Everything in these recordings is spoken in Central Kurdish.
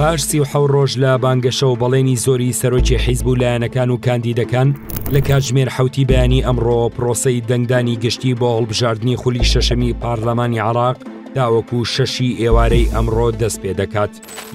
پاش 37 ڕۆژ لە بانگەشە و بەڵێنی زۆری سەرۆکی حیزب و لایەنەکان و کاندیدەکان لە کاتژمێر 7 بەیانی ئەمڕۆ پرۆسەی دەنگدانی گشتی بۆ هەڵبژاردننی خولی شەشەمی پارلەمانی عێراق تاوەکو 6 ئێوارەی ئەمڕۆ دەست پێ دەکات.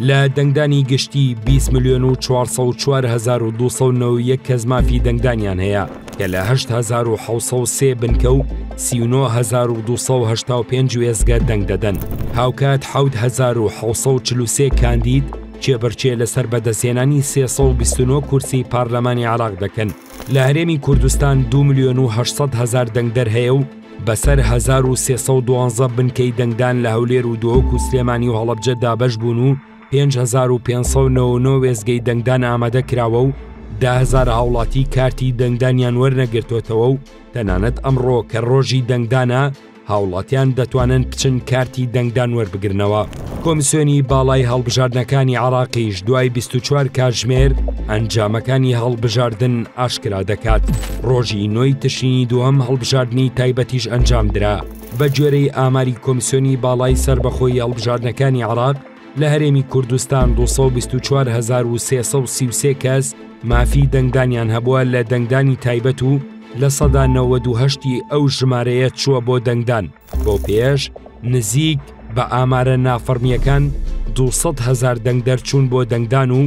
لە دەنگدانی گشتی 20,404,291 کەس مافی دەنگدانیان هەیە کە لە 8,703 بنکە و 39,285 وێزگە دەنگ دەدەن. هاوکات 7,743 کاندید چێبەرچێ لەسەر بەدەستهێنانی 329 کورسی پارلەمانی عێراق دەکەن. لە هەرێمی کوردستان 2,800,000 دەنگدەر هەیە و بەسەر 1,312 بنکەی دەنگدان لە هەولێر و دۆک و سلێمانی و هەڵەبجە دابەش بوون و 5,599 وێزگەی دەنگدان ئامادە کراوە و 10,000 هاوڵاتی کارتی دەنگدانیان وەرنەگرتوێتەوە و تەنانەت ئەمڕۆ کە ڕۆژی دەنگدانە هاوڵاتیان دەتوانن بچن کارتی دەنگدان وەربگرنەوە. کۆمیسیۆنی باڵای هەڵبژاردنەکانی عێراقیش دوای 24 کاتژمێر ئەنجامەکانی هەڵبژاردن ئاشکرا دەکات. ڕۆژی 9 تشرینی دووەم هەڵبژاردننی تایبەتیش ئەنجام درا. بە گوێرەی ئاماری کۆمیسیۆنی باڵای سربەخۆی هەڵبژاردنەکانی عێراق لە هەرێمی کوردستان 224,333 کەس مافی دەنگدانیان هەبووە لە دەنگدانی تایبەت و لە سەدا 98 ئەو ژمارەیە چووە بۆ دەنگدان. بۆ پێش نزیک بە ئامارە نافەرمیەکان 200,000 دەنگدەر چوون بۆ دەنگدان و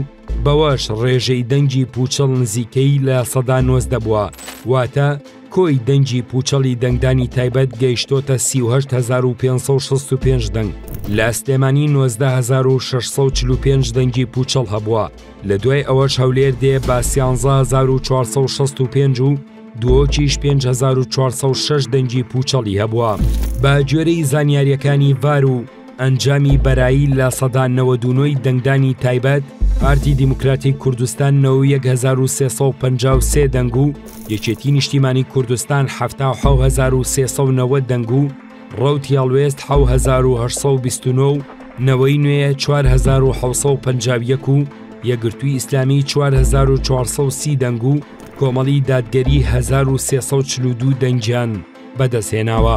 بەوەش ڕێژەی دەنگی پوچەڵ نزیکەی لە سەدا 90 بووە، واتە کۆی دەنگی پوچەڵی دەنگدانی تایبەت گەیشتۆتە 38,565 دەنگ. لە سلێمانی 19,645 دەنگی پوچەڵ هەبووە. لە دوای ئەوەش هەولێر دێ بە 13,465 و دووەکیش 5,406 دەنگی پوچەڵی هەبووە. بە گوێرەی زانیاریەکانی ڤار و ئەنجامی بەرایی لە سەدا 99 دەنگدانی تایبەت پارتی دیموکراتی کوردستان 91,353 دەنگ و یەکێتی نیشتیمانی کوردستان 77,390 دەنگ و ڕەوتی هەڵوێست 7,829 و نەوەی نوێ 4,751 و یەکگرتووی ئیسلامی 4,430 دەنگ و کۆمەڵی دادگەری 1,342 دەنگیان بەدەستهێناوە.